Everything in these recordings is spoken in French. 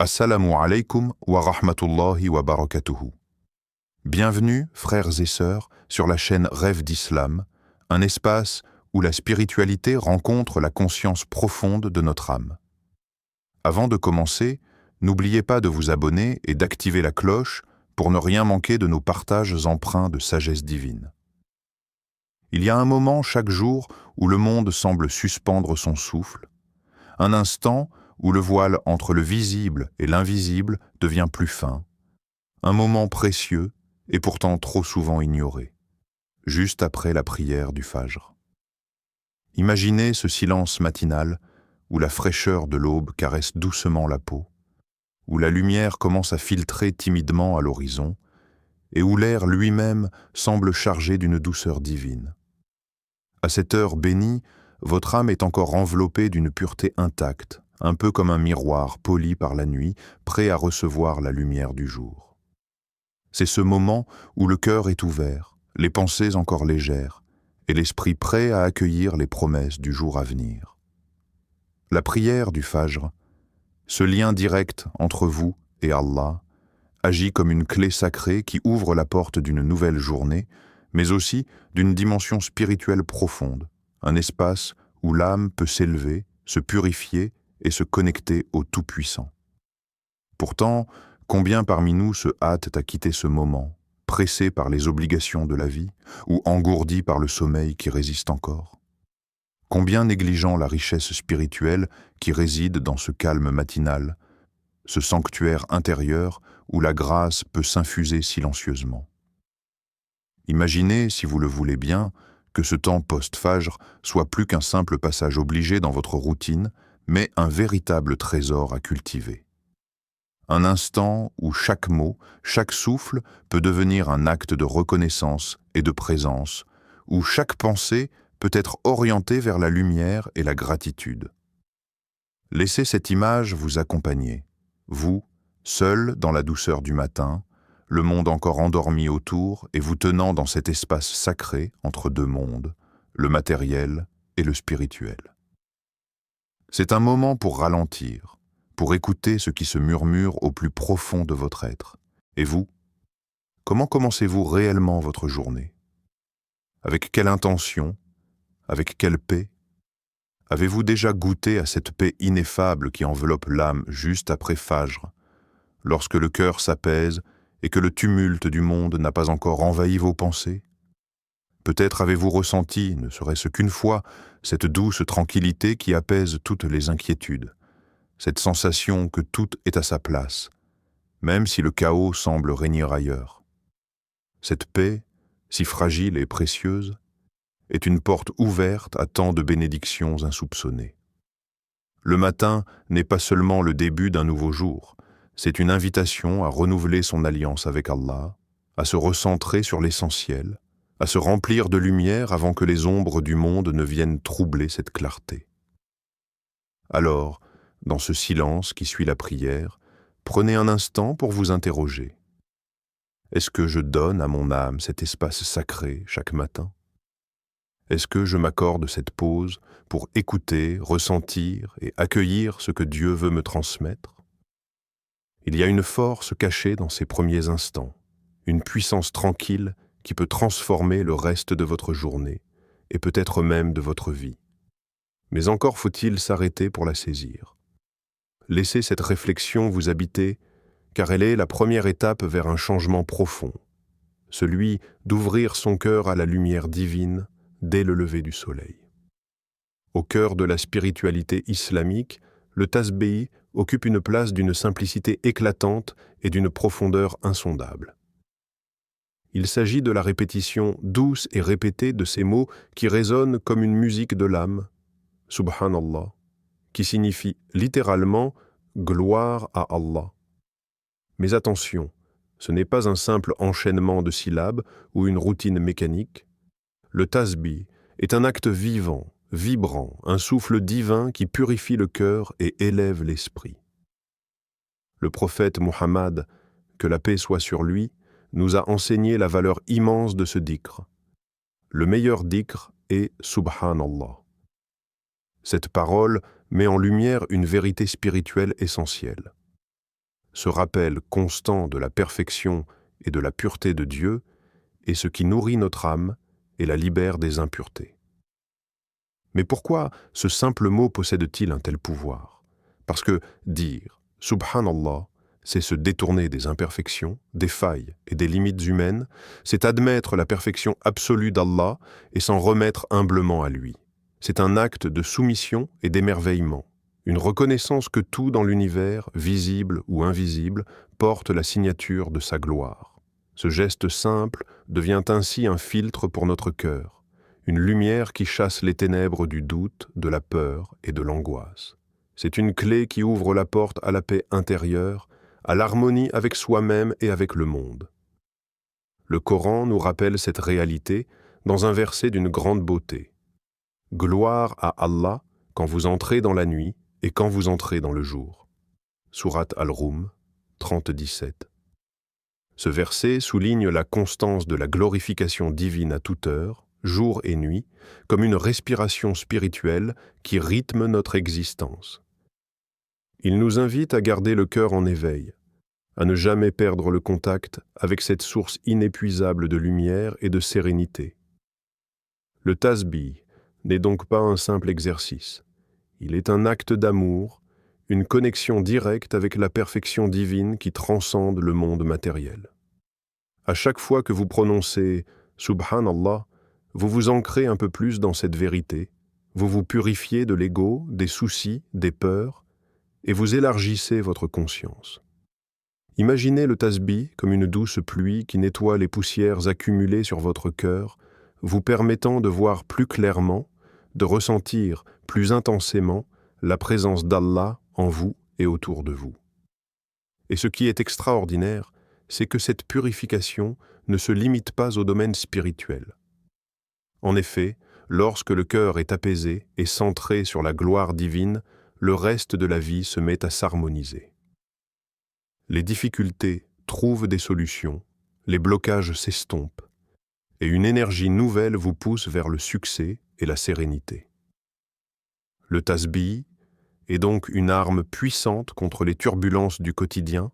Assalamu alaikum wa rahmatullahi wa barakatuhu. Bienvenue, frères et sœurs, sur la chaîne Rêve d'Islam, un espace où la spiritualité rencontre la conscience profonde de notre âme. Avant de commencer, n'oubliez pas de vous abonner et d'activer la cloche pour ne rien manquer de nos partages empreints de sagesse divine. Il y a un moment chaque jour où le monde semble suspendre son souffle, un instant où le voile entre le visible et l'invisible devient plus fin, un moment précieux et pourtant trop souvent ignoré, juste après la prière du Fajr. Imaginez ce silence matinal où la fraîcheur de l'aube caresse doucement la peau, où la lumière commence à filtrer timidement à l'horizon et où l'air lui-même semble chargé d'une douceur divine. À cette heure bénie, votre âme est encore enveloppée d'une pureté intacte, un peu comme un miroir poli par la nuit, prêt à recevoir la lumière du jour. C'est ce moment où le cœur est ouvert, les pensées encore légères, et l'esprit prêt à accueillir les promesses du jour à venir. La prière du Fajr, ce lien direct entre vous et Allah, agit comme une clé sacrée qui ouvre la porte d'une nouvelle journée, mais aussi d'une dimension spirituelle profonde, un espace où l'âme peut s'élever, se purifier et se connecter au Tout-Puissant. Pourtant, combien parmi nous se hâtent à quitter ce moment, pressés par les obligations de la vie ou engourdis par le sommeil qui résiste encore? Combien négligeant la richesse spirituelle qui réside dans ce calme matinal, ce sanctuaire intérieur où la grâce peut s'infuser silencieusement? Imaginez, si vous le voulez bien, que ce temps post-Fajr soit plus qu'un simple passage obligé dans votre routine, mais un véritable trésor à cultiver. Un instant où chaque mot, chaque souffle peut devenir un acte de reconnaissance et de présence, où chaque pensée peut être orientée vers la lumière et la gratitude. Laissez cette image vous accompagner, vous, seul dans la douceur du matin, le monde encore endormi autour et vous tenant dans cet espace sacré entre deux mondes, le matériel et le spirituel. C'est un moment pour ralentir, pour écouter ce qui se murmure au plus profond de votre être. Et vous, comment commencez-vous réellement votre journée? Avec quelle intention? Avec quelle paix? Avez-vous déjà goûté à cette paix ineffable qui enveloppe l'âme juste après Fajr, lorsque le cœur s'apaise et que le tumulte du monde n'a pas encore envahi vos pensées? Peut-être avez-vous ressenti, ne serait-ce qu'une fois, cette douce tranquillité qui apaise toutes les inquiétudes, cette sensation que tout est à sa place, même si le chaos semble régner ailleurs. Cette paix, si fragile et précieuse, est une porte ouverte à tant de bénédictions insoupçonnées. Le matin n'est pas seulement le début d'un nouveau jour, c'est une invitation à renouveler son alliance avec Allah, à se recentrer sur l'essentiel, à se remplir de lumière avant que les ombres du monde ne viennent troubler cette clarté. Alors, dans ce silence qui suit la prière, prenez un instant pour vous interroger. Est-ce que je donne à mon âme cet espace sacré chaque matin? Est-ce que je m'accorde cette pause pour écouter, ressentir et accueillir ce que Dieu veut me transmettre? Il y a une force cachée dans ces premiers instants, une puissance tranquille qui peut transformer le reste de votre journée et peut-être même de votre vie. Mais encore faut-il s'arrêter pour la saisir. Laissez cette réflexion vous habiter, car elle est la première étape vers un changement profond, celui d'ouvrir son cœur à la lumière divine dès le lever du soleil. Au cœur de la spiritualité islamique, le tasbih occupe une place d'une simplicité éclatante et d'une profondeur insondable. Il s'agit de la répétition douce et répétée de ces mots qui résonnent comme une musique de l'âme, Subhanallah, qui signifie littéralement « gloire à Allah ». Mais attention, ce n'est pas un simple enchaînement de syllabes ou une routine mécanique. Le tasbih est un acte vivant, vibrant, un souffle divin qui purifie le cœur et élève l'esprit. Le prophète Muhammad, que la paix soit sur lui, nous a enseigné la valeur immense de ce dhikr. Le meilleur dhikr est Subhanallah. Cette parole met en lumière une vérité spirituelle essentielle. ce rappel constant de la perfection et de la pureté de Dieu est ce qui nourrit notre âme et la libère des impuretés. Mais pourquoi ce simple mot possède-t-il un tel pouvoir? Parce que dire « Subhanallah », c'est se détourner des imperfections, des failles et des limites humaines, c'est admettre la perfection absolue d'Allah et s'en remettre humblement à lui. C'est un acte de soumission et d'émerveillement, une reconnaissance que tout dans l'univers, visible ou invisible, porte la signature de sa gloire. Ce geste simple devient ainsi un filtre pour notre cœur, une lumière qui chasse les ténèbres du doute, de la peur et de l'angoisse. C'est une clé qui ouvre la porte à la paix intérieure, à l'harmonie avec soi-même et avec le monde. Le Coran nous rappelle cette réalité dans un verset d'une grande beauté. « Gloire à Allah quand vous entrez dans la nuit et quand vous entrez dans le jour. » Sourate Al-Rum, 30-17. Ce verset souligne la constance de la glorification divine à toute heure, jour et nuit, comme une respiration spirituelle qui rythme notre existence. Il nous invite à garder le cœur en éveil, à ne jamais perdre le contact avec cette source inépuisable de lumière et de sérénité. Le tasbih n'est donc pas un simple exercice. Il est un acte d'amour, une connexion directe avec la perfection divine qui transcende le monde matériel. À chaque fois que vous prononcez « Subhanallah », vous vous ancrez un peu plus dans cette vérité, vous vous purifiez de l'ego, des soucis, des peurs, et vous élargissez votre conscience. Imaginez le tasbih comme une douce pluie qui nettoie les poussières accumulées sur votre cœur, vous permettant de voir plus clairement, de ressentir plus intensément la présence d'Allah en vous et autour de vous. Et ce qui est extraordinaire, c'est que cette purification ne se limite pas au domaine spirituel. En effet, lorsque le cœur est apaisé et centré sur la gloire divine, le reste de la vie se met à s'harmoniser. Les difficultés trouvent des solutions, les blocages s'estompent, et une énergie nouvelle vous pousse vers le succès et la sérénité. Le tasbih est donc une arme puissante contre les turbulences du quotidien,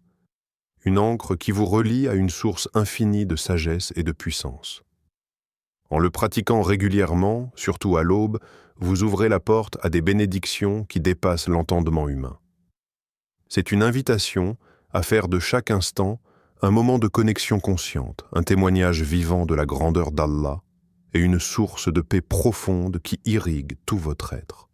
une ancre qui vous relie à une source infinie de sagesse et de puissance. En le pratiquant régulièrement, surtout à l'aube, vous ouvrez la porte à des bénédictions qui dépassent l'entendement humain. C'est une invitation à faire de chaque instant un moment de connexion consciente, un témoignage vivant de la grandeur d'Allah et une source de paix profonde qui irrigue tout votre être.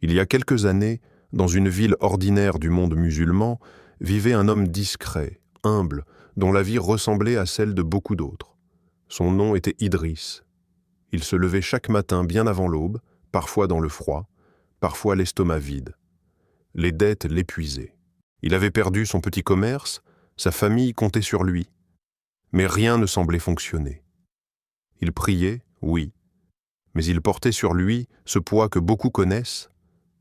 Il y a quelques années, dans une ville ordinaire du monde musulman, vivait un homme discret, humble, dont la vie ressemblait à celle de beaucoup d'autres. Son nom était Idriss. Il se levait chaque matin bien avant l'aube, parfois dans le froid, parfois l'estomac vide. Les dettes l'épuisaient. Il avait perdu son petit commerce, sa famille comptait sur lui. Mais rien ne semblait fonctionner. Il priait, oui, mais il portait sur lui ce poids que beaucoup connaissent,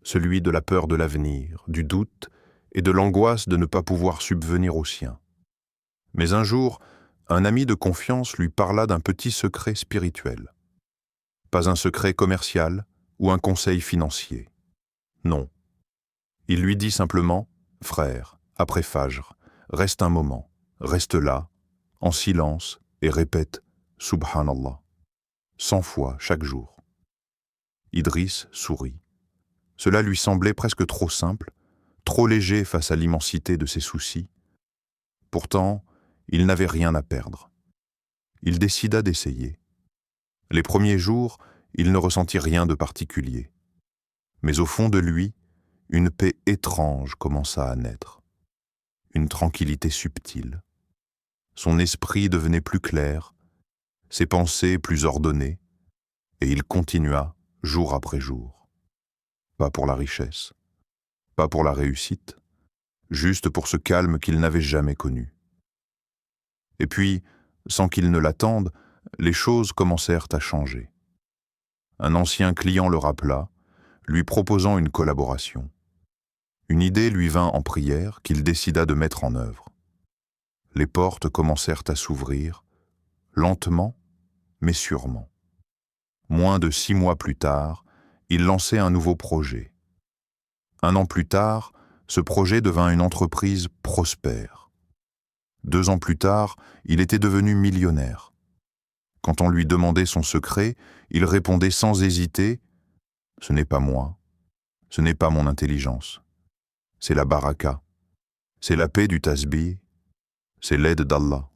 celui de la peur de l'avenir, du doute et de l'angoisse de ne pas pouvoir subvenir aux siens. Mais un jour, un ami de confiance lui parla d'un petit secret spirituel. Pas un secret commercial ou un conseil financier. Non. Il lui dit simplement « Frère, après Fajr, reste un moment, reste là, en silence, et répète « Subhanallah » 100 fois chaque jour. Idriss sourit. Cela lui semblait presque trop simple, trop léger face à l'immensité de ses soucis. Pourtant, il n'avait rien à perdre. Il décida d'essayer. Les premiers jours, il ne ressentit rien de particulier. Mais au fond de lui, une paix étrange commença à naître. Une tranquillité subtile. Son esprit devenait plus clair, ses pensées plus ordonnées, et il continua jour après jour. Pas pour la richesse, pas pour la réussite, juste pour ce calme qu'il n'avait jamais connu. Et puis, sans qu'il ne l'attende, les choses commencèrent à changer. Un ancien client le rappela, lui proposant une collaboration. Une idée lui vint en prière qu'il décida de mettre en œuvre. Les portes commencèrent à s'ouvrir, lentement, mais sûrement. Moins de 6 mois plus tard, il lançait un nouveau projet. 1 an plus tard, ce projet devint une entreprise prospère. 2 ans plus tard, il était devenu millionnaire. Quand on lui demandait son secret, il répondait sans hésiter « Ce n'est pas moi, ce n'est pas mon intelligence, c'est la baraka, c'est la paix du tasbih, c'est l'aide d'Allah. »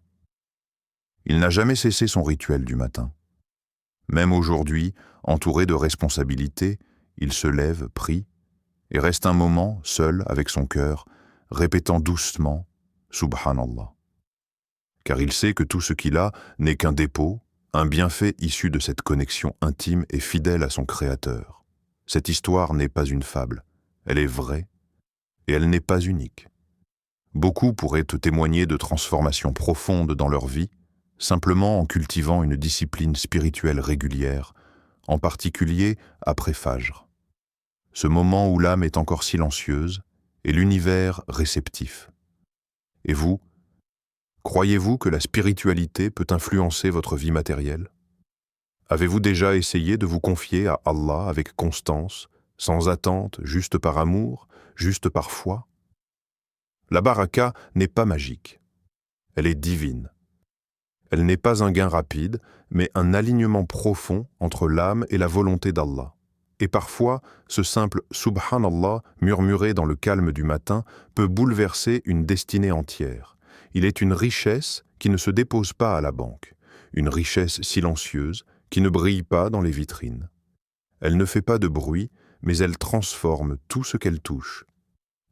Il n'a jamais cessé son rituel du matin. Même aujourd'hui, entouré de responsabilités, il se lève, prie, et reste un moment, seul, avec son cœur, répétant doucement « Subhanallah ». Car il sait que tout ce qu'il a n'est qu'un dépôt, un bienfait issu de cette connexion intime et fidèle à son Créateur. Cette histoire n'est pas une fable, elle est vraie, et elle n'est pas unique. Beaucoup pourraient te témoigner de transformations profondes dans leur vie, simplement en cultivant une discipline spirituelle régulière, en particulier après Fajr. Ce moment où l'âme est encore silencieuse et l'univers réceptif. Et vous, croyez-vous que la spiritualité peut influencer votre vie matérielle? Avez-vous déjà essayé de vous confier à Allah avec constance, sans attente, juste par amour, juste par foi? La baraka n'est pas magique. Elle est divine. Elle n'est pas un gain rapide, mais un alignement profond entre l'âme et la volonté d'Allah. Et parfois, ce simple « Subhanallah » murmuré dans le calme du matin peut bouleverser une destinée entière. Il est une richesse qui ne se dépose pas à la banque, une richesse silencieuse qui ne brille pas dans les vitrines. Elle ne fait pas de bruit, mais elle transforme tout ce qu'elle touche.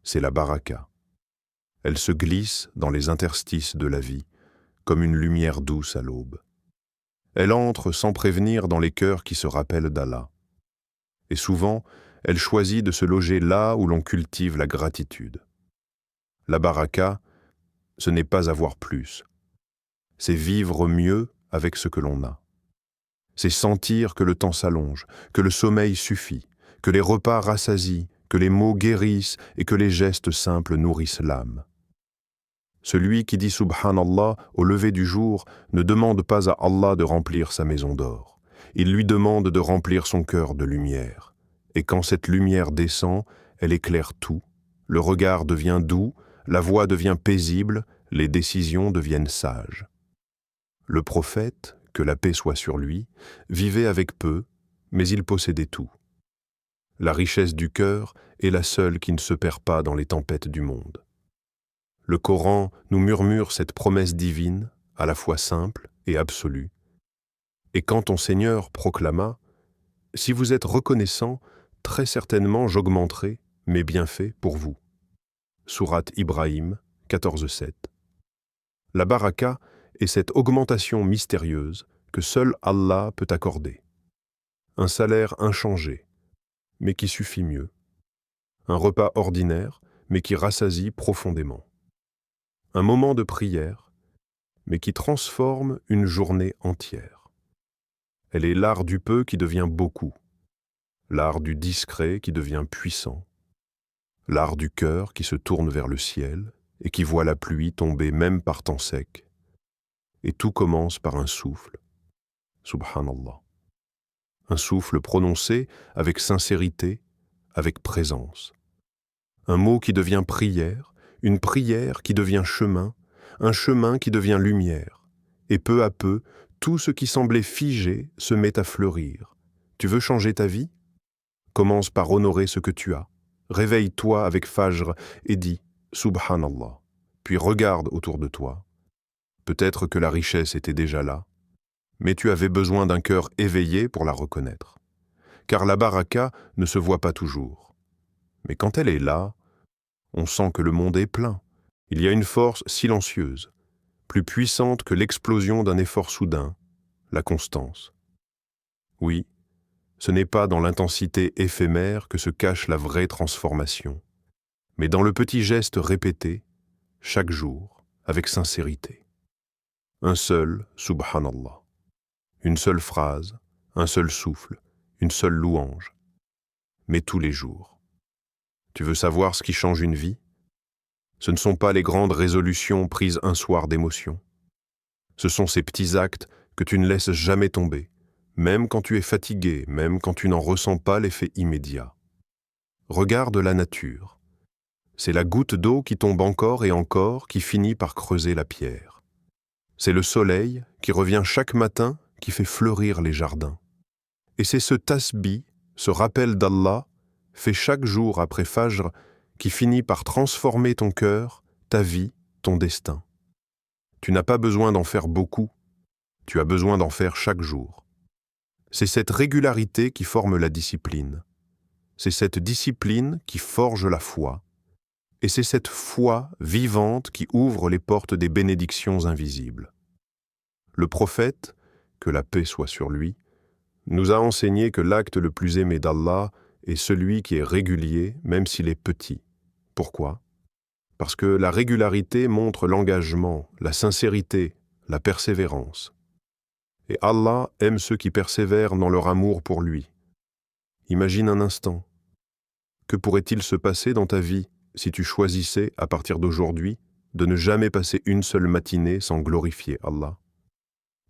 C'est la baraka. Elle se glisse dans les interstices de la vie, comme une lumière douce à l'aube. Elle entre sans prévenir dans les cœurs qui se rappellent d'Allah. Et souvent, elle choisit de se loger là où l'on cultive la gratitude. La baraka, ce n'est pas avoir plus. C'est vivre mieux avec ce que l'on a. C'est sentir que le temps s'allonge, que le sommeil suffit, que les repas rassasient, que les mots guérissent et que les gestes simples nourrissent l'âme. Celui qui dit Subhanallah au lever du jour ne demande pas à Allah de remplir sa maison d'or. Il lui demande de remplir son cœur de lumière. Et quand cette lumière descend, elle éclaire tout. Le regard devient doux, la voix devient paisible, les décisions deviennent sages. Le prophète, que la paix soit sur lui, vivait avec peu, mais il possédait tout. La richesse du cœur est la seule qui ne se perd pas dans les tempêtes du monde. Le Coran nous murmure cette promesse divine, à la fois simple et absolue. Et quand ton Seigneur proclama « Si vous êtes reconnaissant, très certainement j'augmenterai mes bienfaits pour vous ». Sourate Ibrahim 14:7. La baraka est cette augmentation mystérieuse que seul Allah peut accorder. Un salaire inchangé, mais qui suffit mieux. Un repas ordinaire, mais qui rassasie profondément. Un moment de prière, mais qui transforme une journée entière. Elle est l'art du peu qui devient beaucoup, l'art du discret qui devient puissant, l'art du cœur qui se tourne vers le ciel et qui voit la pluie tomber même par temps sec. Et tout commence par un souffle, Subhanallah. Un souffle prononcé avec sincérité, avec présence. Un mot qui devient prière, une prière qui devient chemin, un chemin qui devient lumière. Et peu à peu, tout ce qui semblait figé se met à fleurir. Tu veux changer ta vie? Commence par honorer ce que tu as. Réveille-toi avec Fajr et dis « Subhanallah ». Puis regarde autour de toi. Peut-être que la richesse était déjà là, mais tu avais besoin d'un cœur éveillé pour la reconnaître. Car la baraka ne se voit pas toujours. Mais quand elle est là, on sent que le monde est plein. Il y a une force silencieuse, plus puissante que l'explosion d'un effort soudain, la constance. Oui, ce n'est pas dans l'intensité éphémère que se cache la vraie transformation, mais dans le petit geste répété, chaque jour, avec sincérité. Un seul Subhanallah, une seule phrase, un seul souffle, une seule louange, mais tous les jours. Tu veux savoir ce qui change une vie? Ce ne sont pas les grandes résolutions prises un soir d'émotion. Ce sont ces petits actes que tu ne laisses jamais tomber, même quand tu es fatigué, même quand tu n'en ressens pas l'effet immédiat. Regarde la nature. C'est la goutte d'eau qui tombe encore et encore, qui finit par creuser la pierre. C'est le soleil qui revient chaque matin, qui fait fleurir les jardins. Et c'est ce tasbih, ce rappel d'Allah, fait chaque jour après Fajr, qui finit par transformer ton cœur, ta vie, ton destin. Tu n'as pas besoin d'en faire beaucoup, tu as besoin d'en faire chaque jour. C'est cette régularité qui forme la discipline. C'est cette discipline qui forge la foi. Et c'est cette foi vivante qui ouvre les portes des bénédictions invisibles. Le prophète, que la paix soit sur lui, nous a enseigné que l'acte le plus aimé d'Allah est celui qui est régulier, même s'il est petit. Pourquoi ? Parce que la régularité montre l'engagement, la sincérité, la persévérance. Et Allah aime ceux qui persévèrent dans leur amour pour lui. Imagine un instant. Que pourrait-il se passer dans ta vie si tu choisissais, à partir d'aujourd'hui, de ne jamais passer une seule matinée sans glorifier Allah?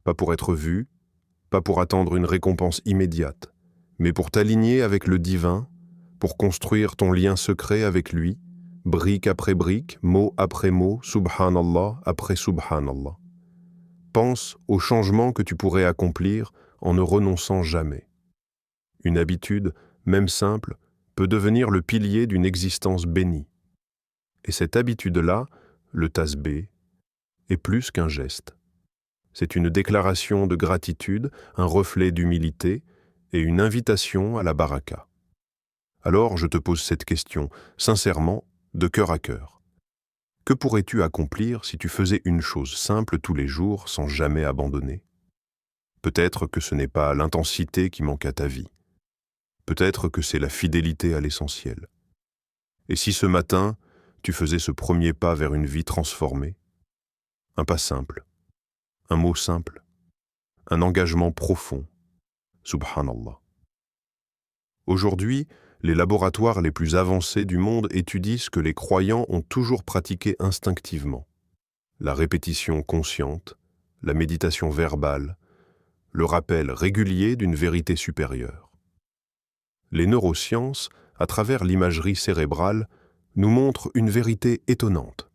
Pas pour être vu, pas pour attendre une récompense immédiate, mais pour t'aligner avec le divin, pour construire ton lien secret avec lui, brique après brique, mot après mot, subhanallah après subhanallah. Pense aux changements que tu pourrais accomplir en ne renonçant jamais. Une habitude, même simple, peut devenir le pilier d'une existence bénie. Et cette habitude-là, le tasbih, est plus qu'un geste. C'est une déclaration de gratitude, un reflet d'humilité et une invitation à la baraka. Alors je te pose cette question, sincèrement, de cœur à cœur. Que pourrais-tu accomplir si tu faisais une chose simple tous les jours sans jamais abandonner? Peut-être que ce n'est pas l'intensité qui manque à ta vie. Peut-être que c'est la fidélité à l'essentiel. Et si ce matin, tu faisais ce premier pas vers une vie transformée? Un pas simple, un mot simple, un engagement profond. Subhanallah. Aujourd'hui, les laboratoires les plus avancés du monde étudient ce que les croyants ont toujours pratiqué instinctivement. La répétition consciente, la méditation verbale, le rappel régulier d'une vérité supérieure. Les neurosciences, à travers l'imagerie cérébrale, nous montrent une vérité étonnante.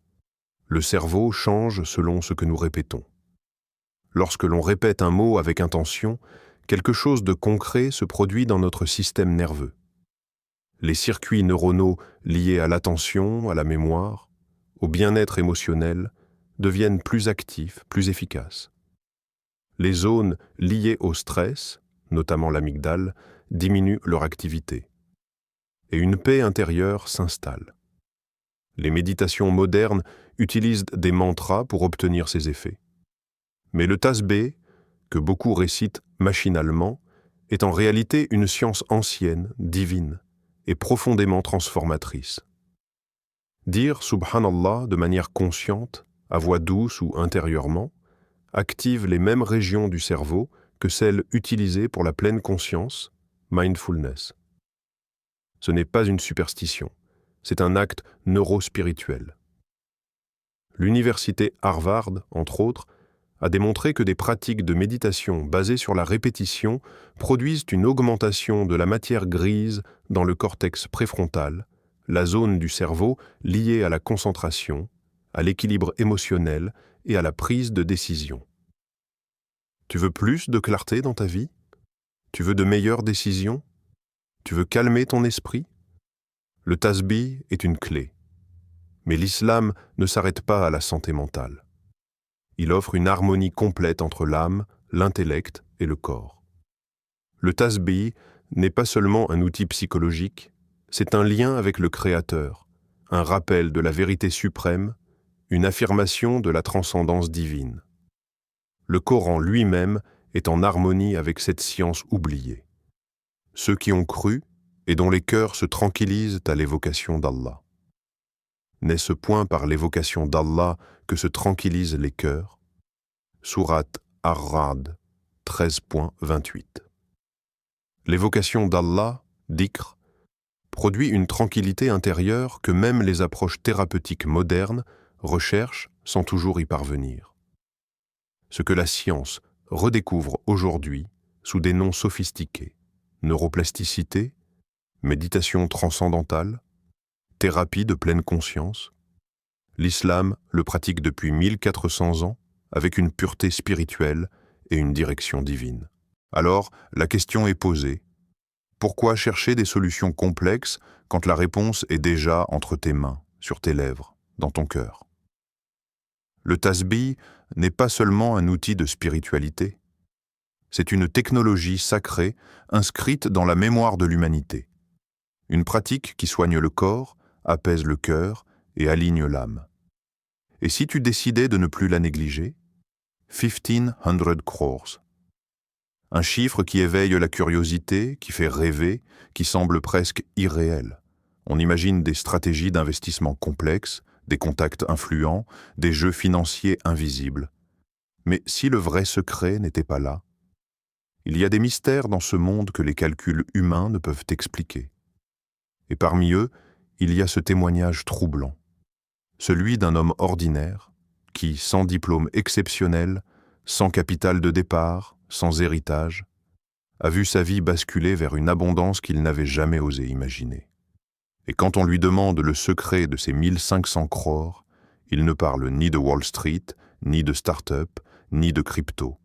Le cerveau change selon ce que nous répétons. Lorsque l'on répète un mot avec intention, quelque chose de concret se produit dans notre système nerveux. Les circuits neuronaux liés à l'attention, à la mémoire, au bien-être émotionnel, deviennent plus actifs, plus efficaces. Les zones liées au stress, notamment l'amygdale, diminuent leur activité. Et une paix intérieure s'installe. Les méditations modernes utilisent des mantras pour obtenir ces effets. Mais le tasbih, que beaucoup récitent machinalement, est en réalité une science ancienne, divine, et profondément transformatrice. Dire Subhanallah de manière consciente, à voix douce ou intérieurement, active les mêmes régions du cerveau que celles utilisées pour la pleine conscience, mindfulness. Ce n'est pas une superstition, c'est un acte neurospirituel. L'université Harvard, entre autres, a démontré que des pratiques de méditation basées sur la répétition produisent une augmentation de la matière grise dans le cortex préfrontal, la zone du cerveau liée à la concentration, à l'équilibre émotionnel et à la prise de décision. Tu veux plus de clarté dans ta vie? Tu veux de meilleures décisions? Tu veux calmer ton esprit? Le tasbih est une clé. Mais l'islam ne s'arrête pas à la santé mentale. Il offre une harmonie complète entre l'âme, l'intellect et le corps. Le tasbih n'est pas seulement un outil psychologique, c'est un lien avec le Créateur, un rappel de la vérité suprême, une affirmation de la transcendance divine. Le Coran lui-même est en harmonie avec cette science oubliée. Ceux qui ont cru et dont les cœurs se tranquillisent à l'évocation d'Allah. N'est-ce point par l'évocation d'Allah que se tranquillisent les cœurs? Sourate Ar-Ra'd 13.28. L'évocation d'Allah, dhikr, produit une tranquillité intérieure que même les approches thérapeutiques modernes recherchent sans toujours y parvenir. Ce que la science redécouvre aujourd'hui sous des noms sophistiqués, neuroplasticité, méditation transcendantale, thérapie de pleine conscience. L'islam le pratique depuis 1400 ans avec une pureté spirituelle et une direction divine. Alors, la question est posée. Pourquoi chercher des solutions complexes quand la réponse est déjà entre tes mains, sur tes lèvres, dans ton cœur? Le tasbih n'est pas seulement un outil de spiritualité. C'est une technologie sacrée inscrite dans la mémoire de l'humanité. Une pratique qui soigne le corps, apaise le cœur et aligne l'âme. Et si tu décidais de ne plus la négliger? 1500 crores. Un chiffre qui éveille la curiosité, qui fait rêver, qui semble presque irréel. On imagine des stratégies d'investissement complexes, des contacts influents, des jeux financiers invisibles. Mais si le vrai secret n'était pas là? Il y a des mystères dans ce monde que les calculs humains ne peuvent expliquer. Et parmi eux, il y a ce témoignage troublant. Celui d'un homme ordinaire qui, sans diplôme exceptionnel, sans capital de départ, sans héritage, a vu sa vie basculer vers une abondance qu'il n'avait jamais osé imaginer. Et quand on lui demande le secret de ces 1500 crores, il ne parle ni de Wall Street, ni de start-up, ni de crypto.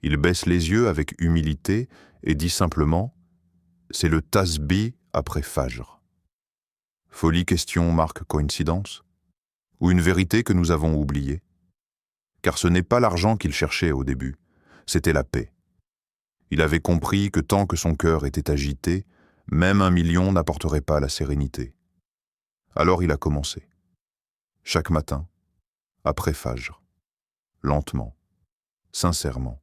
Il baisse les yeux avec humilité et dit simplement « C'est le tasbih après Fajr ». Folie question marque coïncidence? Ou une vérité que nous avons oubliée? Car ce n'est pas l'argent qu'il cherchait au début, c'était la paix. Il avait compris que tant que son cœur était agité, même 1 million n'apporterait pas la sérénité. Alors il a commencé. Chaque matin, après Fajr, lentement, sincèrement.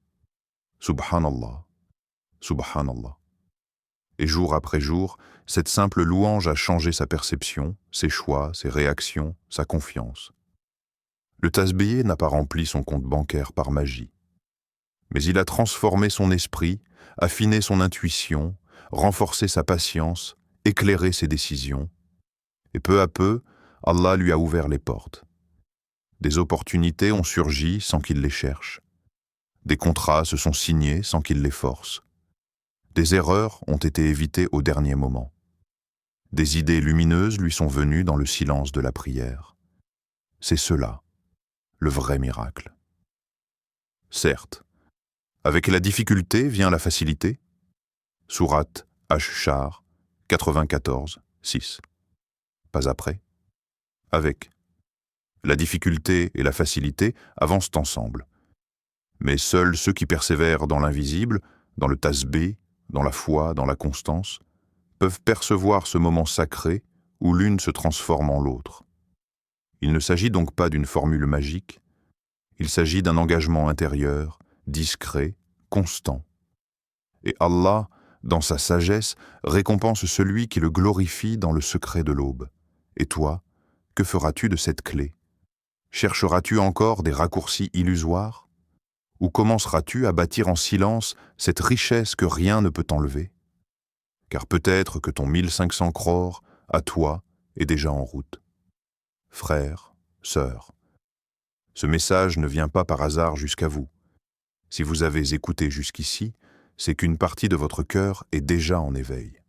Subhanallah, Subhanallah. Et jour après jour, cette simple louange a changé sa perception, ses choix, ses réactions, sa confiance. Le tasbih n'a pas rempli son compte bancaire par magie. Mais il a transformé son esprit, affiné son intuition, renforcé sa patience, éclairé ses décisions. Et peu à peu, Allah lui a ouvert les portes. Des opportunités ont surgi sans qu'il les cherche. Des contrats se sont signés sans qu'il les force. Des erreurs ont été évitées au dernier moment. Des idées lumineuses lui sont venues dans le silence de la prière. C'est cela, le vrai miracle. Certes, avec la difficulté vient la facilité. Sourate Ash-Shar 94, 6. Pas après. Avec. La difficulté et la facilité avancent ensemble. Mais seuls ceux qui persévèrent dans l'invisible, dans le tasbih, dans la foi, dans la constance, peuvent percevoir ce moment sacré où l'une se transforme en l'autre. Il ne s'agit donc pas d'une formule magique, il s'agit d'un engagement intérieur, discret, constant. Et Allah, dans sa sagesse, récompense celui qui le glorifie dans le secret de l'aube. Et toi, que feras-tu de cette clé? Chercheras-tu encore des raccourcis illusoires? Ou commenceras-tu à bâtir en silence cette richesse que rien ne peut enlever? Car peut-être que ton 1500 crores, à toi, est déjà en route. Frères, sœurs, ce message ne vient pas par hasard jusqu'à vous. Si vous avez écouté jusqu'ici, c'est qu'une partie de votre cœur est déjà en éveil.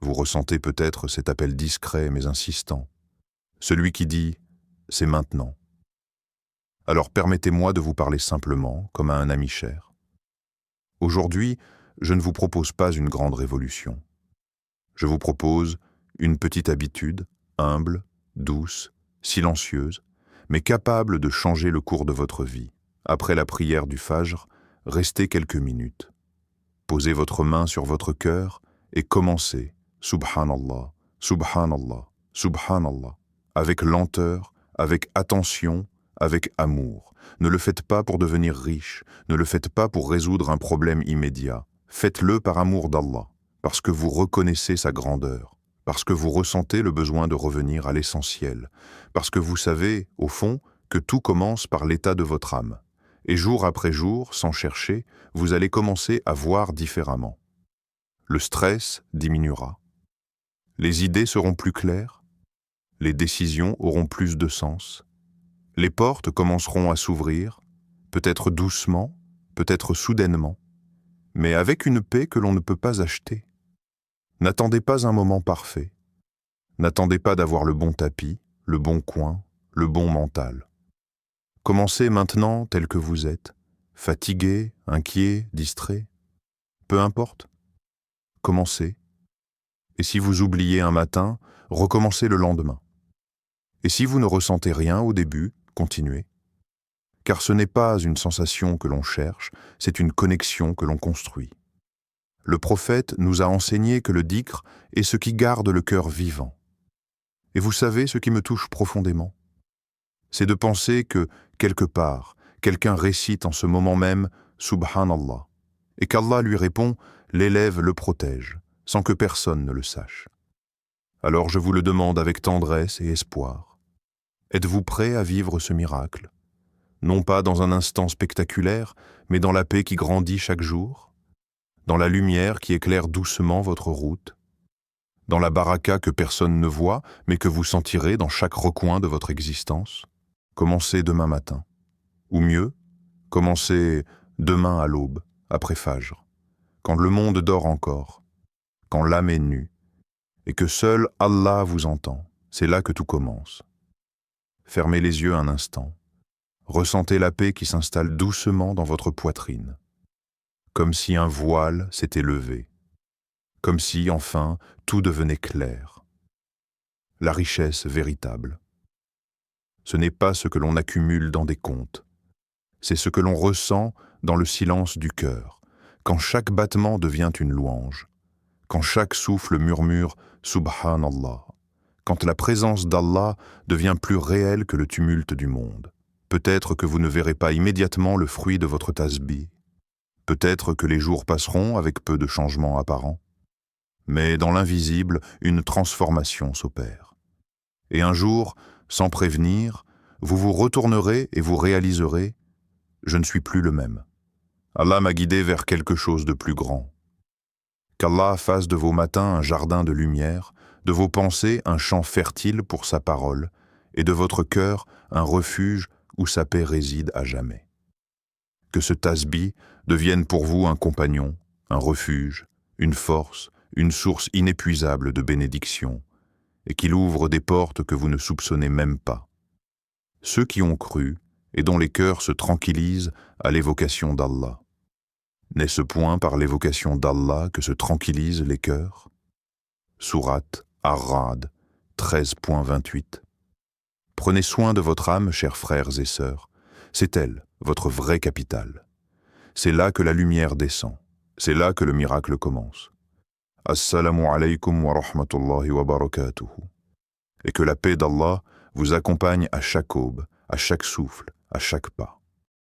Vous ressentez peut-être cet appel discret mais insistant, celui qui dit « c'est maintenant ». Alors permettez-moi de vous parler simplement, comme à un ami cher. Aujourd'hui, je ne vous propose pas une grande révolution. Je vous propose une petite habitude, humble, douce, silencieuse, mais capable de changer le cours de votre vie. Après la prière du Fajr, restez quelques minutes. Posez votre main sur votre cœur et commencez « Subhanallah, Subhanallah, Subhanallah » avec lenteur, avec attention, avec amour. Ne le faites pas pour devenir riche, ne le faites pas pour résoudre un problème immédiat. Faites-le par amour d'Allah, parce que vous reconnaissez sa grandeur, parce que vous ressentez le besoin de revenir à l'essentiel, parce que vous savez, au fond, que tout commence par l'état de votre âme. Et jour après jour, sans chercher, vous allez commencer à voir différemment. Le stress diminuera. Les idées seront plus claires. Les décisions auront plus de sens. Les portes commenceront à s'ouvrir, peut-être doucement, peut-être soudainement, mais avec une paix que l'on ne peut pas acheter. N'attendez pas un moment parfait. N'attendez pas d'avoir le bon tapis, le bon coin, le bon mental. Commencez maintenant tel que vous êtes, fatigué, inquiet, distrait. Peu importe. Commencez. Et si vous oubliez un matin, recommencez le lendemain. Et si vous ne ressentez rien au début, continuez. Car ce n'est pas une sensation que l'on cherche, c'est une connexion que l'on construit. Le prophète nous a enseigné que le dhikr est ce qui garde le cœur vivant. Et vous savez ce qui me touche profondément? C'est de penser que, quelque part, quelqu'un récite en ce moment même « Subhanallah » et qu'Allah lui répond « L'élève le protège » sans que personne ne le sache. Alors je vous le demande avec tendresse et espoir. Êtes-vous prêt à vivre ce miracle? Non pas dans un instant spectaculaire, mais dans la paix qui grandit chaque jour, dans la lumière qui éclaire doucement votre route, dans la baraka que personne ne voit, mais que vous sentirez dans chaque recoin de votre existence. Commencez demain matin. Ou mieux, commencez demain à l'aube, après Fajr, quand le monde dort encore, quand l'âme est nue, et que seul Allah vous entend. C'est là que tout commence. Fermez les yeux un instant. Ressentez la paix qui s'installe doucement dans votre poitrine, comme si un voile s'était levé, comme si, enfin, tout devenait clair. La richesse véritable. Ce n'est pas ce que l'on accumule dans des comptes, c'est ce que l'on ressent dans le silence du cœur, quand chaque battement devient une louange, quand chaque souffle murmure « Subhanallah », quand la présence d'Allah devient plus réelle que le tumulte du monde. Peut-être que vous ne verrez pas immédiatement le fruit de votre tasbih. Peut-être que les jours passeront avec peu de changements apparents. Mais dans l'invisible, une transformation s'opère. Et un jour, sans prévenir, vous vous retournerez et vous réaliserez « Je ne suis plus le même. Allah m'a guidé vers quelque chose de plus grand. » Qu'Allah fasse de vos matins un jardin de lumière, de vos pensées un champ fertile pour sa parole, et de votre cœur un refuge où sa paix réside à jamais. Que ce tasbih devienne pour vous un compagnon, un refuge, une force, une source inépuisable de bénédiction, et qu'il ouvre des portes que vous ne soupçonnez même pas. Ceux qui ont cru, et dont les cœurs se tranquillisent à l'évocation d'Allah. N'est-ce point par l'évocation d'Allah que se tranquillisent les cœurs? Sourate Ar-Ra'd 13.28. Prenez soin de votre âme, chers frères et sœurs. C'est elle, votre vraie capitale. C'est là que la lumière descend. C'est là que le miracle commence. Assalamu alaykum wa rahmatullahi wa barakatuhu. Et que la paix d'Allah vous accompagne à chaque aube, à chaque souffle, à chaque pas.